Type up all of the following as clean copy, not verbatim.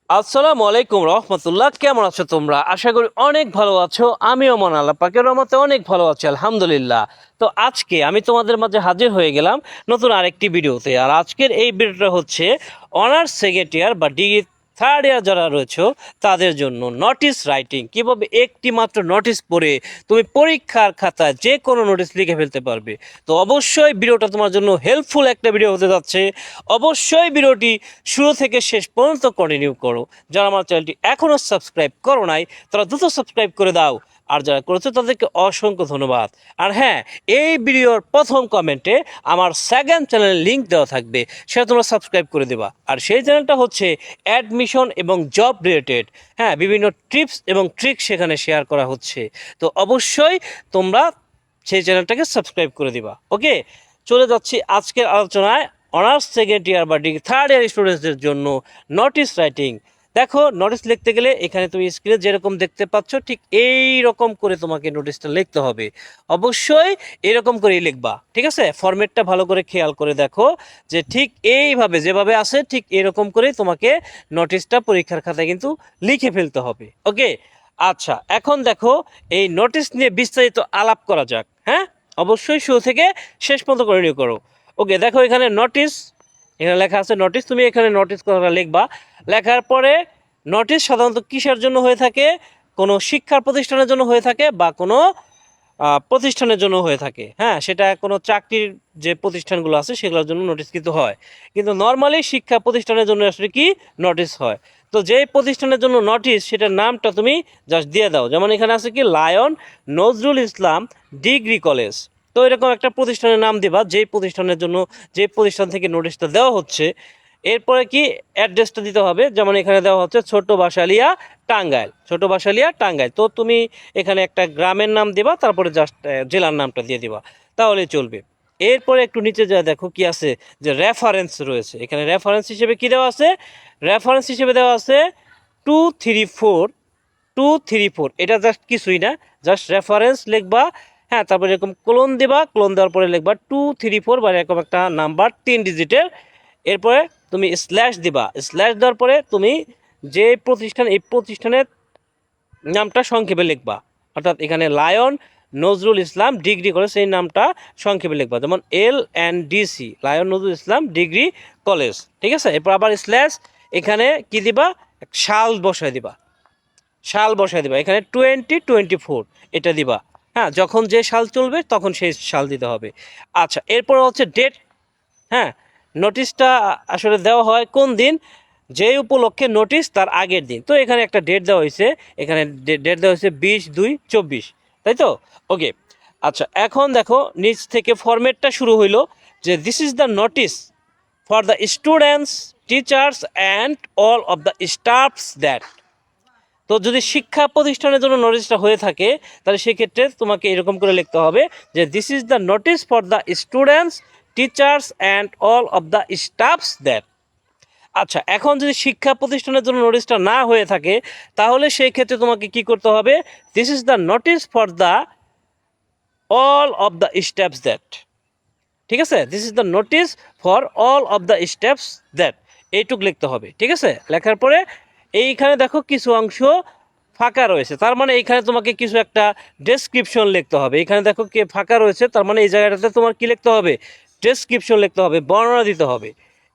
আসসালামু আলাইকুম রহমতুল্লাহ। কেমন আছো তোমরা? আশা করি অনেক ভালো আছো। আমিও মন আল্লাহ পাকের রহমতে অনেক ভালো আছি, আলহামদুলিল্লাহ। তো আজকে আমি তোমাদের মাঝে হাজির হয়ে গেলাম নতুন আরেকটি ভিডিওতে। আর আজকের এই ভিডিওটা হচ্ছে অনার্স সেকেন্ড ইয়ার বা ডিগ্রি থার্ড ইয়ার যারা রয়েছে তাদের জন্য নোটিশ রাইটিং, কিভাবে একটি মাত্র নোটিশ পড়ে তুমি পরীক্ষার খাতায় যে কোনো নোটিশ লিখে ফেলতে পারবে। তো অবশ্যই ভিডিওটা তোমার জন্য হেল্পফুল একটা ভিডিও হতে যাচ্ছে। অবশ্যই ভিডিওটি শুরু থেকে শেষ পর্যন্ত কন্টিনিউ করো। যারা আমার চ্যানেলটি এখনও সাবস্ক্রাইব করো নাই তারা দ্রুত সাবস্ক্রাইব করে দাও, আর যারা করেছে তাদেরকে অসংখ্য ধন্যবাদ। আর হ্যাঁ, এই ভিডিওর প্রথম কমেন্টে আমার সেকেন্ড চ্যানেলের লিঙ্ক দেওয়া থাকবে, সেটা তোমরা সাবস্ক্রাইব করে দেবা। আর সেই চ্যানেলটা হচ্ছে অ্যাডমিশন এবং জব রিলেটেড। হ্যাঁ, বিভিন্ন টিপস এবং ট্রিক সেখানে শেয়ার করা হচ্ছে। তো অবশ্যই তোমরা সেই চ্যানেলটাকে সাবস্ক্রাইব করে দিবা। ওকে, চলে যাচ্ছি আজকের আলোচনায়। অনার্স সেকেন্ড ইয়ার বা ডিগ্রি থার্ড ইয়ার স্টুডেন্টসদের জন্য নোটিশ রাইটিং। দেখো, নোটিশ লিখতে গেলে এখানে তুমি স্ক্রিনে যেরকম দেখতে পাচ্ছ ঠিক এই রকম করে তোমাকে নোটিশটা লিখতে হবে। অবশ্যই এরকম করেই লিখবা, ঠিক আছে? ফরম্যাটটা ভালো করে খেয়াল করে দেখো যে ঠিক এইভাবে যেভাবে আছে ঠিক এরকম করে তোমাকে নোটিশটা পরীক্ষার খাতায় কিন্তু লিখে ফেলতে হবে। ওকে, আচ্ছা, এখন দেখো এই নোটিশ নিয়ে বিস্তারিত আলাপ করা যাক। হ্যাঁ, অবশ্যই শুরু থেকে শেষ পর্যন্ত কন্টিনিউ করো। ওকে, দেখো এখানে নোটিশ, এখানে লেখা আছে নোটিশ। তুমি এখানে নোটিশ কথাটা লিখবা। লেখার পরে নোটিশ সাধারণত কিসের জন্য হয়ে থাকে? কোনো শিক্ষার প্রতিষ্ঠানের জন্য হয়ে থাকে বা কোনো প্রতিষ্ঠানের জন্য হয়ে থাকে। হ্যাঁ, সেটা কোনো চাকরির যে প্রতিষ্ঠানগুলো আছে সেগুলোর জন্য নোটিশ কিন্তু হয়, কিন্তু নর্মালি শিক্ষা প্রতিষ্ঠানের জন্য আসলে কি নোটিশ হয়। তো যেই প্রতিষ্ঠানের জন্য নোটিশ সেটার নামটা তুমি জাস্ট দিয়ে দাও। যেমন এখানে আছে কি lion Nazrul Islam degree college. তো এরকম একটা প্রতিষ্ঠানের নাম দিবা যেই প্রতিষ্ঠানের জন্য, যে প্রতিষ্ঠান থেকে নোটিশটা দেওয়া হচ্ছে। এরপরে কি অ্যাড্রেসটা দিতে হবে। যেমন এখানে দেওয়া হচ্ছে ছোট বাসালিয়া টাঙ্গাইল, ছোট বাসালিয়া টাঙ্গাইল। তো তুমি এখানে একটা গ্রামের নাম দিবা, তারপরে জাস্ট জেলার নামটা দিয়ে দিবা, তাহলেই চলবে। এরপরে একটু নিচে যা দেখো কি আছে, যে রেফারেন্স রয়েছে। এখানে রেফারেন্স হিসেবে কি দেওয়া আছে? রেফারেন্স হিসেবে দেওয়া আছে 234 এটা জাস্ট কিছুই না, জাস্ট রেফারেন্স লিখবা। হ্যাঁ, তারপরে এরকম ক্লোন দিবা, ক্লোন দেওয়ার পরে লিখবা 234 বা এরকম একটা নাম্বার 3 ডিজিটের। এরপরে তুমি স্ল্যাশ দিবা, স্ল্যাশ দেওয়ার পরে তুমি যে প্রতিষ্ঠান, এই প্রতিষ্ঠানের নামটা সংক্ষেপে লিখবা। অর্থাৎ এখানে lion Nazrul Islam degree college, সেই নামটা সংক্ষেপে লিখবা। যেমন LNDC, lion Nazrul Islam degree college, ঠিক আছে? এরপর আবার স্ল্যাশ, এখানে কি দিবা? সাল বসায় দিবা, সাল বসায় দিবা। এখানে 2024 এটা দিবা। হ্যাঁ, যখন যে সাল চলবে তখন সেই সাল দিতে হবে। আচ্ছা, এরপর হচ্ছে ডেট। হ্যাঁ, নোটিশটা আসলে দেওয়া হয় কোন দিন? যে উপলক্ষে নোটিশ তার আগের দিন। তো এখানে একটা ডেট দেওয়া হয়েছে, এখানে ডেট দেওয়া হয়েছে 20/2/24, তাই তো? ওকে, আচ্ছা, এখন দেখো নিচ থেকে ফরম্যাটটা শুরু হইলো যে this is the notice for the students teachers and all of the stuffs that. তো যদি শিক্ষা প্রতিষ্ঠানের জন্য নোটিশটা হয়ে থাকে তাহলে সেক্ষেত্রে তোমাকে এরকম করে লিখতে হবে যে this is the notice for the students teachers and all of the stuffs that. আচ্ছা, এখন যদি শিক্ষা প্রতিষ্ঠানের জন্য নোটিশটা না হয়ে থাকে তাহলে সেই ক্ষেত্রে তোমাকে কি করতে হবে? This is the notice for the all of the stuffs that. ঠিক আছে, this is the notice for all of the stuffs that, এইটুক লিখতে হবে। ঠিক আছে, লেখার পরে এইখানে দেখো কিছু অংশ ফাঁকা রয়েছে, তার মানে এইখানে তোমাকে কিছু একটা ডেসক্রিপশন লিখতে হবে। এখানে দেখো কে ফাঁকা রয়েছে, তার মানে এই জায়গাটাতে তোমার কি লিখতে হবে? ডেসক্রিপশন লিখতে হবে, বর্ণনা দিতে হবে।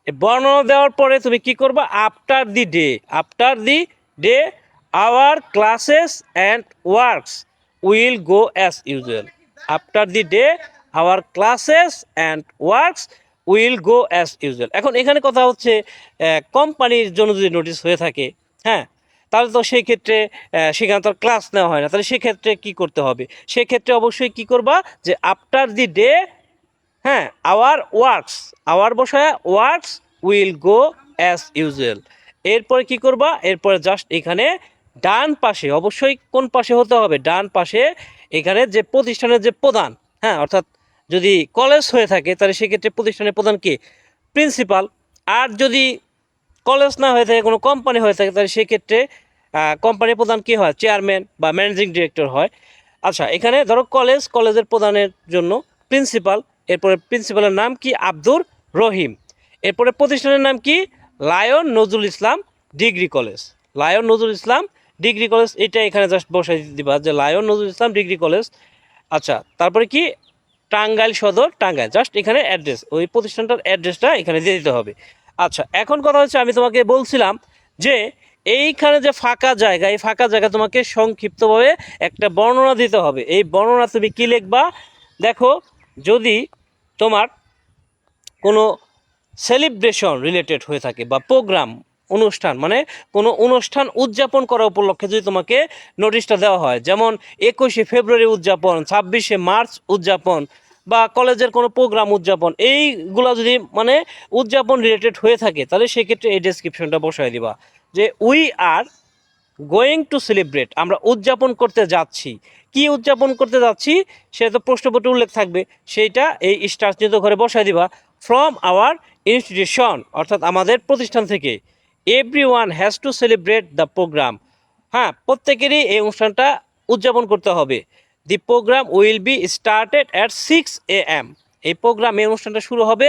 বর্ণনা দেওয়ার পরে তুমি কি করবা? After the day, after the day our classes and works will go as usual. After the day our classes and works will go as usual. এখন এখানে কথা হচ্ছে কোম্পানির জন্য যদি নোটিশ হয়ে থাকে, হ্যাঁ, তাহলে তো সেই ক্ষেত্রে সেখানে তো ক্লাস নেওয়া হয় না, তাহলে সেক্ষেত্রে কী করতে হবে? সেক্ষেত্রে অবশ্যই কী করবা? যে আফটার দি ডে, হ্যাঁ, আওয়ার ওয়ার্কস, আওয়ার বসায় works will go as usual. এরপরে কি করবা? এরপরে জাস্ট এখানে ডান পাশে, অবশ্যই কোন পাশে হতে হবে? ডান পাশে। এখানে যে প্রতিষ্ঠানের যে প্রধান, হ্যাঁ, অর্থাৎ যদি কলেজ হয়ে থাকে তাহলে সেক্ষেত্রে প্রতিষ্ঠানের প্রধান কি? প্রিন্সিপাল। আর যদি কলেজ না হয়ে থাকে, কোনো কোম্পানি হয়ে থাকে, তাহলে সেক্ষেত্রে কোম্পানির প্রধান কী হয়? চেয়ারম্যান বা ম্যানেজিং ডিরেক্টর হয়। আচ্ছা, এখানে ধরো কলেজ, কলেজের প্রধানের জন্য প্রিন্সিপাল। এরপরে প্রিন্সিপালের নাম কি? আব্দুর রহিম। এরপরে প্রতিষ্ঠানের নাম কি? Lion Nazrul Islam degree college, lion Nazrul Islam degree college, এটা এখানে জাস্ট বসাই দিবা যে lion Nazrul Islam degree college. আচ্ছা, তারপরে কি টাঙ্গাইল সদর, টাঙ্গাইল, জাস্ট এখানে অ্যাড্রেস, ওই প্রতিষ্ঠানটার অ্যাড্রেসটা এখানে দিয়ে দিতে হবে। আচ্ছা, এখন কথা হচ্ছে আমি তোমাকে বলছিলাম যে এইখানে যে ফাঁকা জায়গা, এই ফাঁকা জায়গা তোমাকে সংক্ষিপ্তভাবে একটা বর্ণনা দিতে হবে। এই বর্ণনা তুমি কি লিখবা? দেখো, যদি তোমার কোনো সেলিব্রেশন রিলেটেড হয়ে থাকে বা প্রোগ্রাম, অনুষ্ঠান, মানে কোনো অনুষ্ঠান উদযাপন করা উপলক্ষে যদি তোমাকে নোটিশটা দেওয়া হয়, যেমন 21শে ফেব্রুয়ারি উদযাপন, 26শে মার্চ উদযাপন, বা কলেজের কোনো প্রোগ্রাম উদযাপন, এইগুলো যদি মানে উদযাপন রিলেটেড হয়ে থাকে, তাহলে সেক্ষেত্রে এই ডেসক্রিপশনটা বসায় দিবা যে we are going to celebrate, আমরা উদযাপন করতে যাচ্ছি। কি উদযাপন করতে যাচ্ছি সেটা তো প্রশ্নপত্রে উল্লেখ থাকবে, সেইটা এই স্টার চিহ্নিত ঘরে বসায় দিবা। ফ্রম আওয়ার ইনস্টিটিউশন, অর্থাৎ আমাদের প্রতিষ্ঠান থেকে। Everyone has to celebrate the programme, হ্যাঁ, প্রত্যেকেরই এই অনুষ্ঠানটা উদযাপন করতে হবে। The programme will be started at 6 AM, এই প্রোগ্রাম, এই অনুষ্ঠানটা শুরু হবে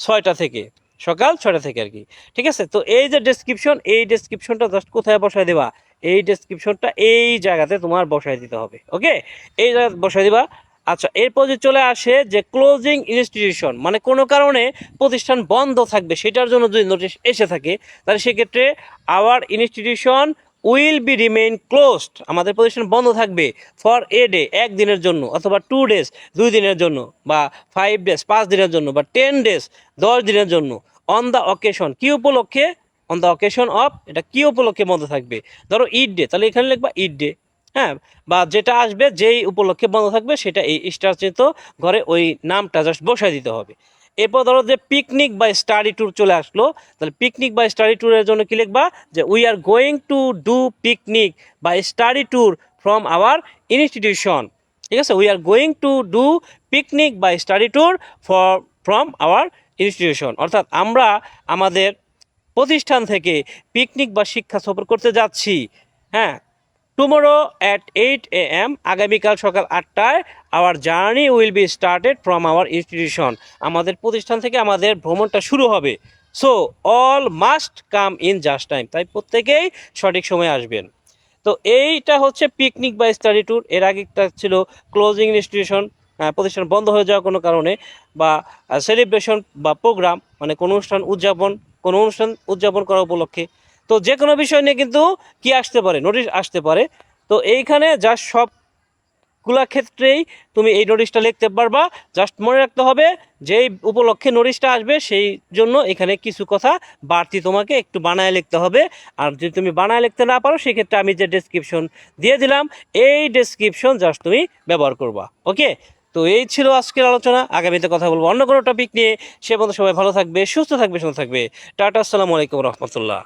6টা থেকে, সকাল 6টা থেকে আর কি। ঠিক আছে, তো এই যে ডেসক্রিপশন, এই ডেসক্রিপশনটা জাস্ট কোথায় বসায় দেবা? এই ডেসক্রিপশনটা এই জায়গাতে তোমার বসায় দিতে হবে। ওকে, এই জায়গায় বসায় দিবা। আচ্ছা, এরপর যে চলে আসে যে ক্লোজিং ইনস্টিটিউশন, মানে কোনো কারণে প্রতিষ্ঠান বন্ধ থাকবে, সেটার জন্য যদি নোটিশ এসে থাকে, তাহলে সেক্ষেত্রে our institution will be remain closed, আমাদের প্রতিষ্ঠান বন্ধ থাকবে ফর এ ডে, একদিনের জন্য, অথবা 2 days, 2 দিনের জন্য, বা 5 days, 5 দিনের জন্য, বা 10 days, 10 দিনের জন্য। অন দ্য অকেশন, কি উপলক্ষে? অন দ্য অকেশন অফ, এটা কি উপলক্ষে বন্ধ থাকবে? ধরো ঈদ ডে, তাহলে এখানে লিখবা ঈদ ডে, হ্যাঁ, বা যেটা আসবে যেই উপলক্ষে বন্ধ থাকবে সেটা এই স্টার চিহ্নিত ঘরে ওই নামটা জাস্ট বসায় দিতে হবে। এরপর ধরো যে পিকনিক বা স্টাডি ট্যুর চলে আসলো, তাহলে পিকনিক বা স্টাডি ট্যুরের জন্য কি লিখবা? যে we are going to do picnic বা study tour from our institution. ঠিক আছে, we are going to do picnic বা study tour from our institution, অর্থাৎ আমরা আমাদের প্রতিষ্ঠান থেকে পিকনিক বা শিক্ষা সফর করতে যাচ্ছি। হ্যাঁ, টুমোরো অ্যাট 8 AM, আগামীকাল সকাল 8টায় our journey will be started from our institution, আমাদের প্রতিষ্ঠান থেকে আমাদের ভ্রমণটা শুরু হবে। So all must come in just time, তাই প্রত্যেকেই সঠিক সময়ে আসবেন। তো এইটা হচ্ছে পিকনিক বা স্টাডি ট্যুর। এর আগেটা ছিল ক্লোজিং ইনস্টিটিউশন, প্রতিষ্ঠান বন্ধ হয়ে যাওয়ার কোনো কারণে, বা সেলিব্রেশন বা প্রোগ্রাম, মানে কোনো অনুষ্ঠান উদযাপন করা উপলক্ষে। তো যে কোনো বিষয় নিয়ে কিন্তু কি আসতে পারে? নোটিশ আসতে পারে। তো এইখানে জাস্ট সবগুলা ক্ষেত্রেই তুমি এই নোটিশটা লিখতে পারবা। জাস্ট মনে রাখতে হবে যেই উপলক্ষে নোটিশটা আসবে সেই জন্য এখানে কিছু কথা বাড়তি তোমাকে একটু বানায় লিখতে হবে। আর যদি তুমি বানায় লিখতে না পারো, সেক্ষেত্রে আমি যে ডেসক্রিপশন দিয়ে দিলাম, এই ডেসক্রিপশন জাস্ট তুমি ব্যবহার করবা। ওকে, তো এই ছিল আজকের আলোচনা। আগামীতে কথা বলবো অন্য কোনো টপিক নিয়ে। সে পর্যন্ত সবাই ভালো থাকবে, সুস্থ থাকবে, সুন্দর থাকবে। টাটা, আসসালামু আলাইকুম রহমতুল্লাহ।